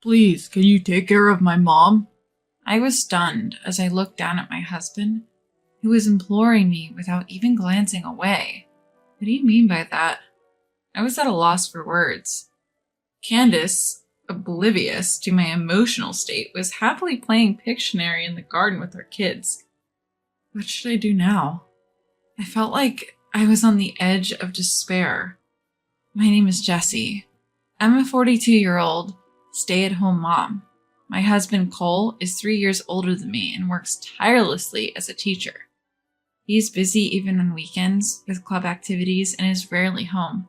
Please, can you take care of my mom? I was stunned as I looked down at my husband, who was imploring me without even glancing away. What do you mean by that? I was at a loss for words. Candace, oblivious to my emotional state, was happily playing Pictionary in the garden with her kids. What should I do now? I felt like I was on the edge of despair. My name is Jessie. I'm a 42-year-old stay-at-home mom. My husband, Cole, is 3 years older than me and works tirelessly as a teacher. He's busy even on weekends with club activities and is rarely home.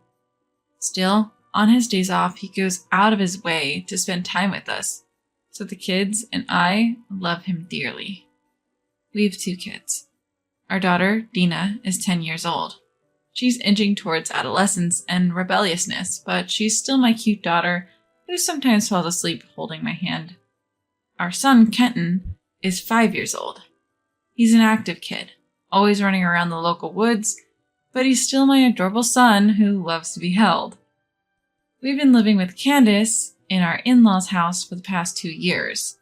Still, on his days off, he goes out of his way to spend time with us, so the kids and I love him dearly. We have 2 kids. Our daughter, Dina, is 10 years old. She's inching towards adolescence and rebelliousness, but she's still my cute daughter who sometimes falls asleep holding my hand. Our son, Kenton, is 5 years old. He's an active kid, always running around the local woods, but he's still my adorable son who loves to be held. We've been living with Candace in our in-laws' house for the past 2 years.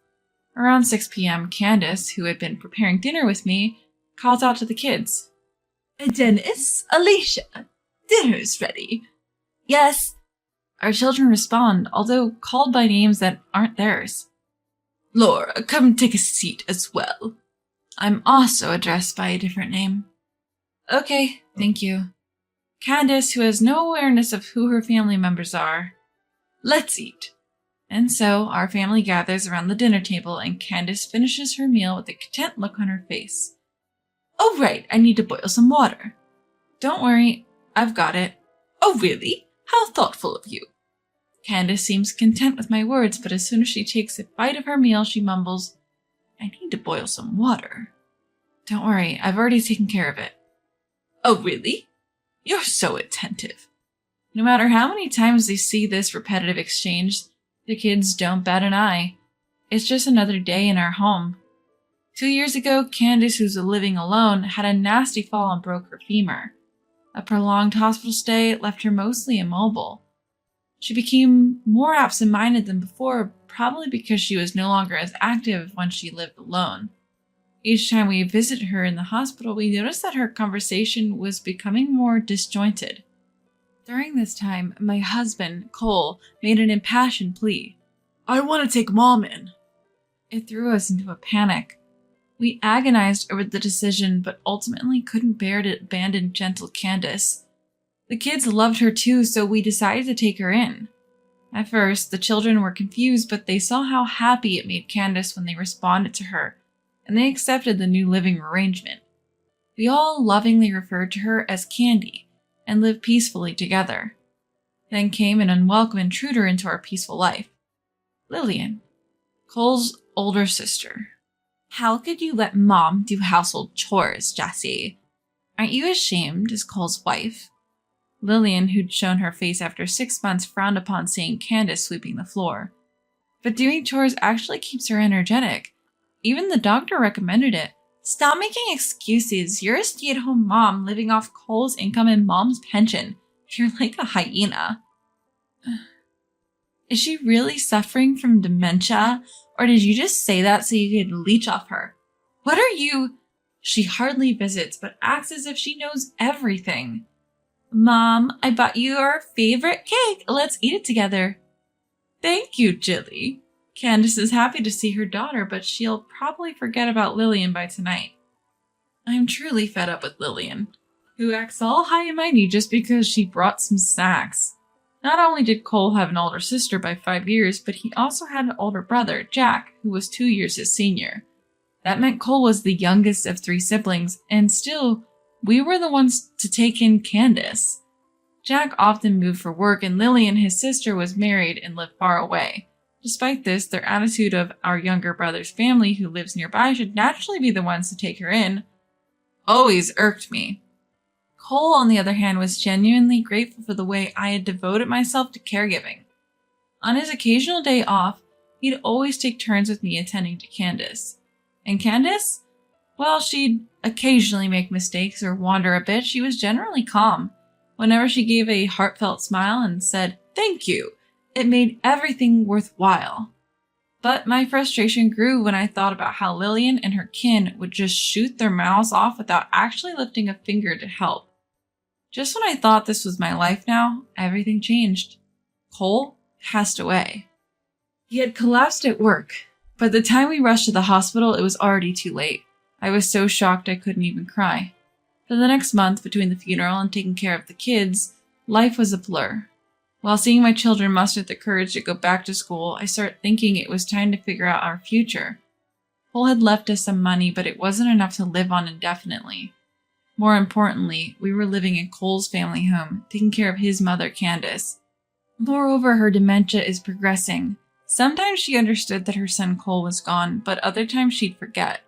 Around 6 p.m., Candace, who had been preparing dinner with me, calls out to the kids. Dennis, Alicia, dinner's ready. Yes. Our children respond, although called by names that aren't theirs. Laura, come take a seat as well. I'm also addressed by a different name. Okay, thank you. Candace, who has no awareness of who her family members are. Let's eat. And so our family gathers around the dinner table and Candace finishes her meal with a content look on her face. Oh, right, I need to boil some water. Don't worry, I've got it. Oh, really? How thoughtful of you. Candace seems content with my words, but as soon as she takes a bite of her meal, she mumbles, I need to boil some water. Don't worry, I've already taken care of it. Oh, really? You're so attentive. No matter how many times they see this repetitive exchange, the kids don't bat an eye. It's just another day in our home. 2 years ago, Candace, who's living alone, had a nasty fall and broke her femur. A prolonged hospital stay left her mostly immobile. She became more absent-minded than before, probably because she was no longer as active when she lived alone. Each time we visited her in the hospital, we noticed that her conversation was becoming more disjointed. During this time, my husband, Cole, made an impassioned plea. I want to take Mom in. It threw us into a panic. We agonized over the decision, but ultimately couldn't bear to abandon gentle Candace. The kids loved her too, so we decided to take her in. At first, the children were confused, but they saw how happy it made Candace when they responded to her, and they accepted the new living arrangement. We all lovingly referred to her as Candy, and lived peacefully together. Then came an unwelcome intruder into our peaceful life. Lillian, Cole's older sister. How could you let Mom do household chores, Jessie? Aren't you ashamed as Cole's wife? Lillian, who'd shown her face after 6 months, frowned upon seeing Candace sweeping the floor. But doing chores actually keeps her energetic. Even the doctor recommended it. Stop making excuses. You're a stay-at-home mom living off Cole's income and Mom's pension. You're like a hyena. Is she really suffering from dementia? Or did you just say that so you could leech off her? What are you? She hardly visits, but acts as if she knows everything. Mom, I bought you our favorite cake. Let's eat it together. Thank you, Jilly. Candace is happy to see her daughter, but she'll probably forget about Lillian by tonight. I'm truly fed up with Lillian, who acts all high and mighty just because she brought some snacks. Not only did Cole have an older sister by 5 years, but he also had an older brother, Jack, who was 2 years his senior. That meant Cole was the youngest of 3 siblings, and still, we were the ones to take in Candace. Jack often moved for work, and Lillian, his sister, was married and lived far away. Despite this, their attitude of our younger brother's family who lives nearby should naturally be the ones to take her in always irked me. Cole, on the other hand, was genuinely grateful for the way I had devoted myself to caregiving. On his occasional day off, he'd always take turns with me attending to Candace. And Candace? Well, she'd occasionally make mistakes or wander a bit. She was generally calm. Whenever she gave a heartfelt smile and said, "Thank you," it made everything worthwhile. But my frustration grew when I thought about how Lillian and her kin would just shoot their mouths off without actually lifting a finger to help. Just when I thought this was my life now, everything changed. Cole passed away. He had collapsed at work. By the time we rushed to the hospital, it was already too late. I was so shocked I couldn't even cry. For the next month, between the funeral and taking care of the kids, life was a blur. While seeing my children muster the courage to go back to school, I started thinking it was time to figure out our future. Cole had left us some money, but it wasn't enough to live on indefinitely. More importantly, we were living in Cole's family home, taking care of his mother, Candace. Moreover, her dementia is progressing. Sometimes she understood that her son Cole was gone, but other times she'd forget.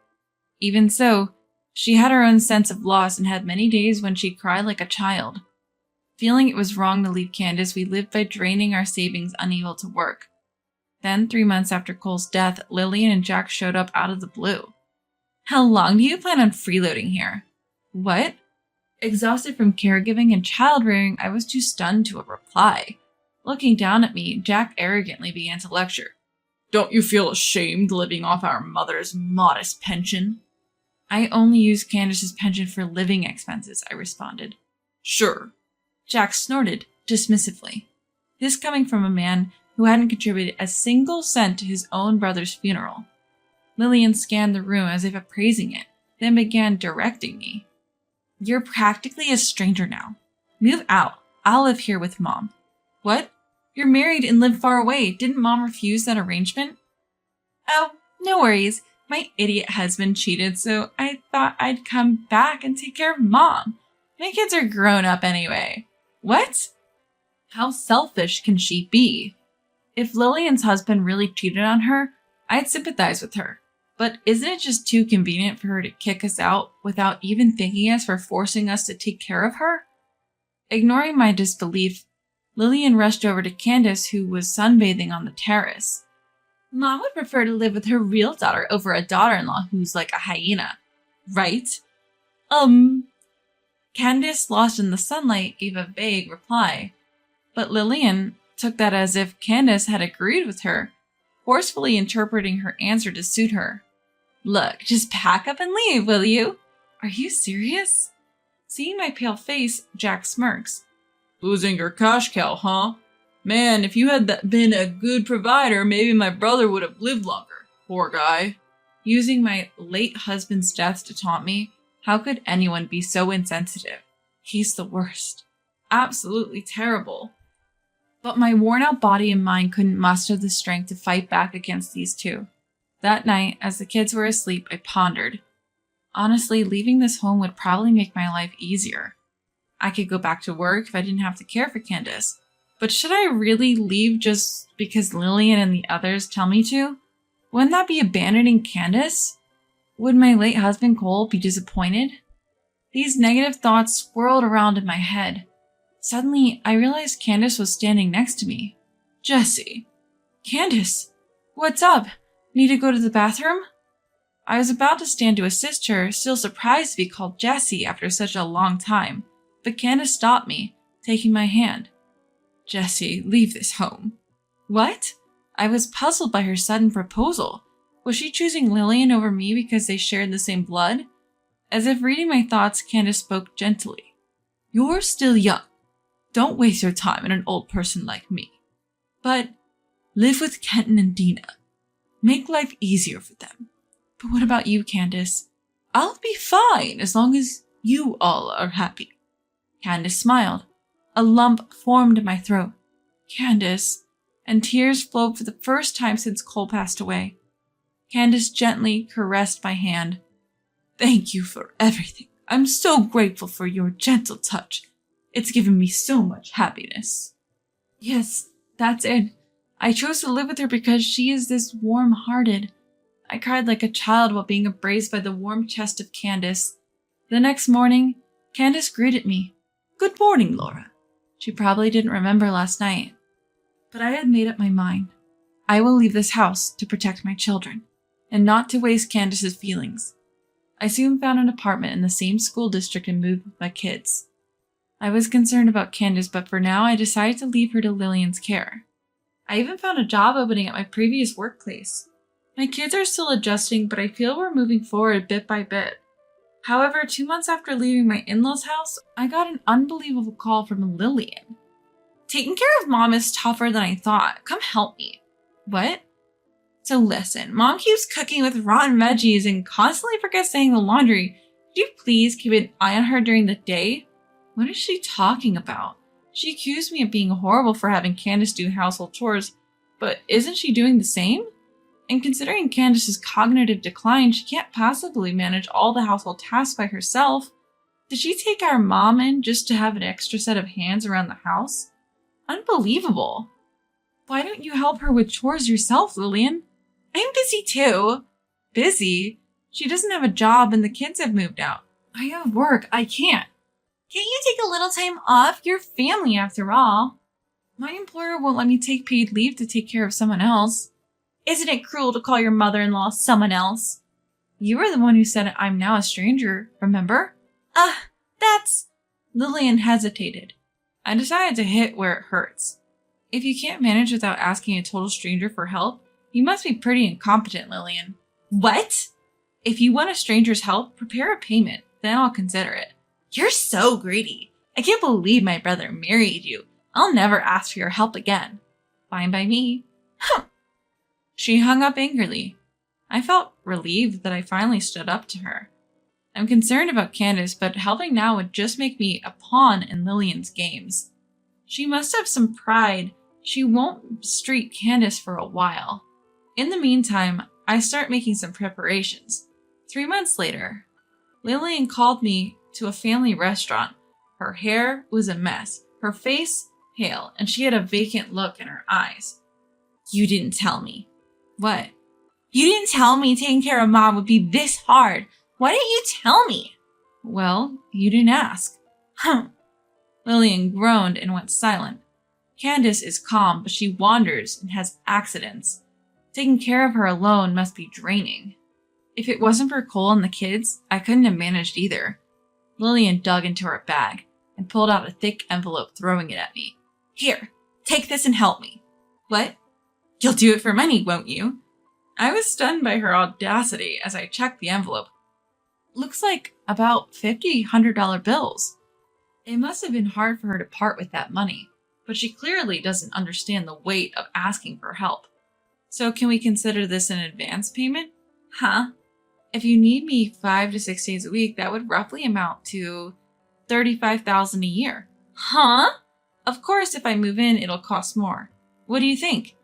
Even so, she had her own sense of loss and had many days when she'd cry like a child. Feeling it was wrong to leave Candace, we lived by draining our savings, unable to work. Then, 3 months after Cole's death, Lillian and Jack showed up out of the blue. "How long do you plan on freeloading here?" "What?" Exhausted from caregiving and child-rearing, I was too stunned to reply. Looking down at me, Jack arrogantly began to lecture. "Don't you feel ashamed living off our mother's modest pension?" "I only use Candace's pension for living expenses," I responded. "Sure." Jack snorted dismissively. This coming from a man who hadn't contributed a single cent to his own brother's funeral. Lillian scanned the room as if appraising it, then began directing me. "You're practically a stranger now. Move out. I'll live here with Mom." "What? You're married and live far away. Didn't Mom refuse that arrangement?" "Oh, no worries. My idiot husband cheated, so I thought I'd come back and take care of Mom. My kids are grown up anyway." "What? How selfish can she be?" If Lillian's husband really cheated on her, I'd sympathize with her. But isn't it just too convenient for her to kick us out without even thanking us for forcing us to take care of her? Ignoring my disbelief, Lillian rushed over to Candace, who was sunbathing on the terrace. "Mom would prefer to live with her real daughter over a daughter-in-law who's like a hyena, right?" Candace, lost in the sunlight, gave a vague reply. But Lillian took that as if Candace had agreed with her, forcefully interpreting her answer to suit her. "Look, just pack up and leave, will you?" "Are you serious?" Seeing my pale face, Jack smirks. "Losing your cash cow, huh? Man, if you had been a good provider, maybe my brother would have lived longer. Poor guy." Using my late husband's death to taunt me, how could anyone be so insensitive? He's the worst. Absolutely terrible. But my worn-out body and mind couldn't muster the strength to fight back against these two. That night, as the kids were asleep, I pondered. Honestly, leaving this home would probably make my life easier. I could go back to work if I didn't have to care for Candace. But should I really leave just because Lillian and the others tell me to? Wouldn't that be abandoning Candace? Would my late husband Cole be disappointed? These negative thoughts swirled around in my head. Suddenly, I realized Candace was standing next to me. "Jessie." "Candace, what's up? Need to go to the bathroom?" I was about to stand to assist her, still surprised to be called Jessie after such a long time, but Candace stopped me, taking my hand. "Jessie, leave this home." "What?" I was puzzled by her sudden proposal. Was she choosing Lillian over me because they shared the same blood? As if reading my thoughts, Candace spoke gently. "You're still young. Don't waste your time on an old person like me. But live with Kenton and Dina. Make life easier for them. But what about you, Candace?" "I'll be fine as long as you all are happy." Candace smiled. A lump formed in my throat. "Candace," and tears flowed for the first time since Cole passed away. Candace gently caressed my hand. "Thank you for everything. I'm so grateful for your gentle touch. It's given me so much happiness." "Yes, that's it. I chose to live with her because she is this warm-hearted." I cried like a child while being embraced by the warm chest of Candace. The next morning, Candace greeted me. "Good morning, Laura." She probably didn't remember last night. But I had made up my mind. I will leave this house to protect my children, and not to waste Candace's feelings. I soon found an apartment in the same school district and moved with my kids. I was concerned about Candace, but for now I decided to leave her to Lillian's care. I even found a job opening at my previous workplace. My kids are still adjusting, but I feel we're moving forward bit by bit. However, 2 months after leaving my in-laws' house, I got an unbelievable call from Lillian. Taking care of Mom is tougher than I thought. Come help me. What? So listen, Mom keeps cooking with rotten veggies and constantly forgets to hang the laundry. Could you please keep an eye on her during the day? What is she talking about? She accused me of being horrible for having Candace do household chores, but isn't she doing the same? And considering Candace's cognitive decline, she can't possibly manage all the household tasks by herself. Did she take our mom in just to have an extra set of hands around the house? Unbelievable. Why don't you help her with chores yourself, Lillian? I'm busy too. Busy? She doesn't have a job and the kids have moved out. I have work. I can't. Can't you take a little time off? You're family after all. My employer won't let me take paid leave to take care of someone else. Isn't it cruel to call your mother-in-law someone else? You were the one who said I'm now a stranger, remember? That's... Lillian hesitated. I decided to hit where it hurts. If you can't manage without asking a total stranger for help, you must be pretty incompetent, Lillian. What? If you want a stranger's help, prepare a payment, then I'll consider it. You're so greedy. I can't believe my brother married you. I'll never ask for your help again. Fine by me. She hung up angrily. I felt relieved that I finally stood up to her. I'm concerned about Candace, but helping now would just make me a pawn in Lillian's games. She must have some pride. She won't mistreat Candace for a while. In the meantime, I start making some preparations. 3 months later, Lillian called me to a family restaurant. Her hair was a mess, her face pale, and she had a vacant look in her eyes. You didn't tell me. What? You didn't tell me taking care of Mom would be this hard. Why didn't you tell me? Well, you didn't ask. Lillian groaned and went silent. Candace is calm, but she wanders and has accidents. Taking care of her alone must be draining. If it wasn't for Cole and the kids, I couldn't have managed either. Lillian dug into her bag and pulled out a thick envelope, throwing it at me. Here, take this and help me. What? You'll do it for money, won't you? I was stunned by her audacity as I checked the envelope. Looks like about $100 bills. It must have been hard for her to part with that money, but she clearly doesn't understand the weight of asking for help. So can we consider this an advance payment? If you need me 5 to 6 days a week, that would roughly amount to $35,000 a year. Of course, if I move in, it'll cost more. What do you think?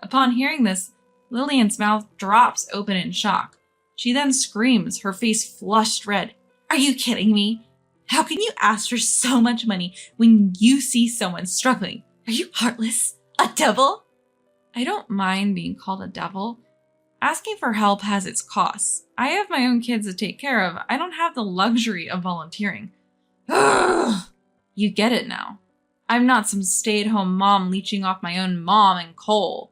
Upon hearing this, Lillian's mouth drops open in shock. She then screams, her face flushed red. Are you kidding me? How can you ask for so much money when you see someone struggling? Are you heartless? A devil? I don't mind being called a devil. Asking for help has its costs. I have my own kids to take care of. I don't have the luxury of volunteering. Ugh. You get it now. I'm not some stay-at-home mom leeching off my own mom and Cole.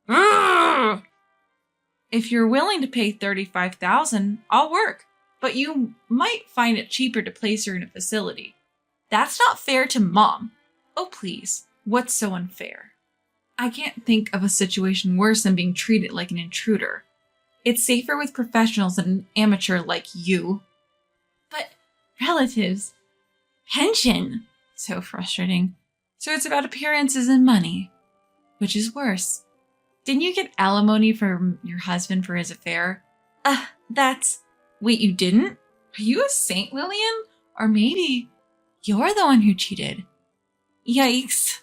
Ugh. If you're willing to pay $35,000, I'll work. But you might find it cheaper to place her in a facility. That's not fair to Mom. Oh, please. What's so unfair? I can't think of a situation worse than being treated like an intruder. It's safer with professionals than an amateur like you. But relatives, pension. So frustrating. So it's about appearances and money. Which is worse? Didn't you get alimony from your husband for his affair? That's... Wait, you didn't? Are you a saint, Lillian? Or maybe you're the one who cheated. Yikes.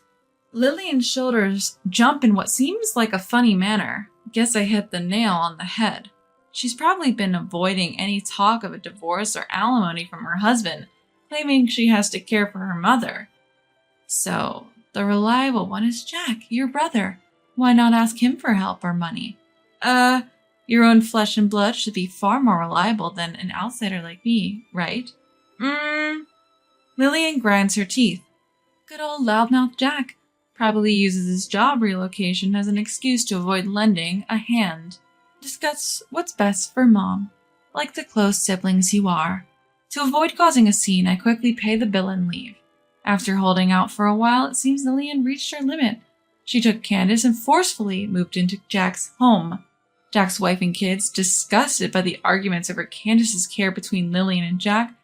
Lillian's shoulders jump in what seems like a funny manner. Guess I hit the nail on the head. She's probably been avoiding any talk of a divorce or alimony from her husband, claiming she has to care for her mother. So, the reliable one is Jack, your brother. Why not ask him for help or money? Your own flesh and blood should be far more reliable than an outsider like me, right? Lillian grinds her teeth. Good old loudmouth Jack. Probably uses his job relocation as an excuse to avoid lending a hand. Discuss what's best for Mom, like the close siblings you are. To avoid causing a scene, I quickly pay the bill and leave. After holding out for a while, it seems Lillian reached her limit. She took Candace and forcefully moved into Jack's home. Jack's wife and kids, disgusted by the arguments over Candace's care between Lillian and Jack,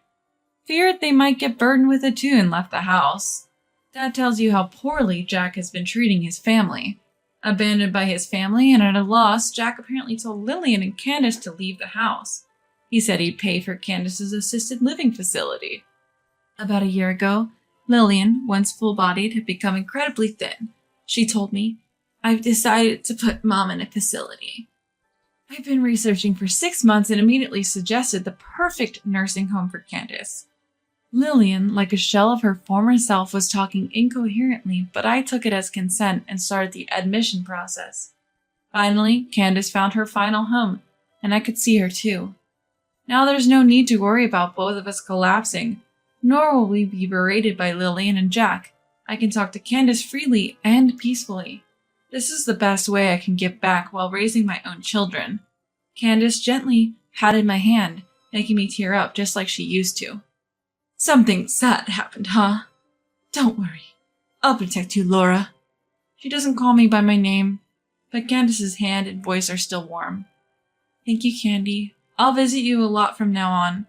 feared they might get burdened with it too and left the house. That tells you how poorly Jack has been treating his family. Abandoned by his family and at a loss, Jack apparently told Lillian and Candace to leave the house. He said he'd pay for Candace's assisted living facility. About a year ago, Lillian, once full-bodied, had become incredibly thin. She told me, "I've decided to put Mom in a facility." I've been researching for 6 months and immediately suggested the perfect nursing home for Candace. Lillian, like a shell of her former self, was talking incoherently, but I took it as consent and started the admission process. Finally, Candace found her final home, and I could see her too. Now there's no need to worry about both of us collapsing, nor will we be berated by Lillian and Jack. I can talk to Candace freely and peacefully. This is the best way I can give back while raising my own children. Candace gently patted my hand, making me tear up just like she used to. "Something sad happened, huh? Don't worry. I'll protect you, Laura." She doesn't call me by my name, but Candace's hand and voice are still warm. "Thank you, Candy. I'll visit you a lot from now on."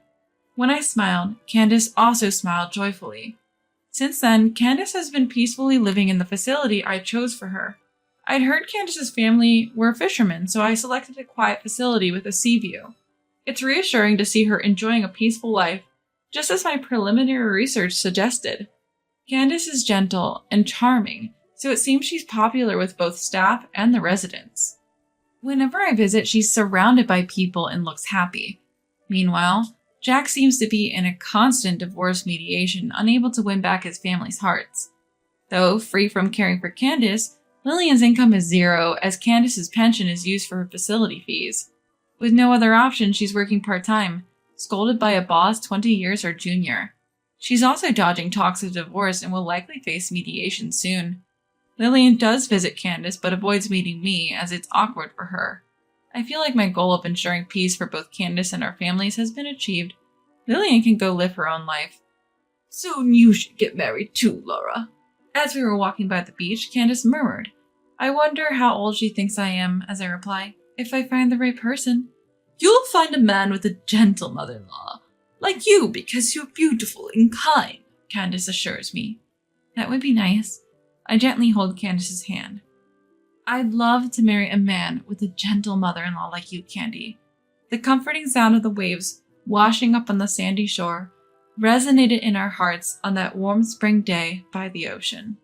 When I smiled, Candace also smiled joyfully. Since then, Candace has been peacefully living in the facility I chose for her. I'd heard Candace's family were fishermen, so I selected a quiet facility with a sea view. It's reassuring to see her enjoying a peaceful life, just as my preliminary research suggested. Candace is gentle and charming, so it seems she's popular with both staff and the residents. Whenever I visit, she's surrounded by people and looks happy. Meanwhile, Jack seems to be in a constant divorce mediation, unable to win back his family's hearts. Though free from caring for Candace, Lillian's income is zero, as Candace's pension is used for her facility fees. With no other option, she's working part-time, scolded by a boss 20 years her junior. She's also dodging talks of divorce and will likely face mediation soon. Lillian does visit Candace, but avoids meeting me, as it's awkward for her. I feel like my goal of ensuring peace for both Candace and our families has been achieved. Lillian can go live her own life. "Soon you should get married too, Laura." As we were walking by the beach, Candace murmured, "I wonder how old she thinks I am," as I reply, "if I find the right person." "You'll find a man with a gentle mother-in-law, like you because you're beautiful and kind," Candace assures me. That would be nice. I gently hold Candace's hand. I'd love to marry a man with a gentle mother-in-law like you, Candy. The comforting sound of the waves washing up on the sandy shore resonated in our hearts on that warm spring day by the ocean.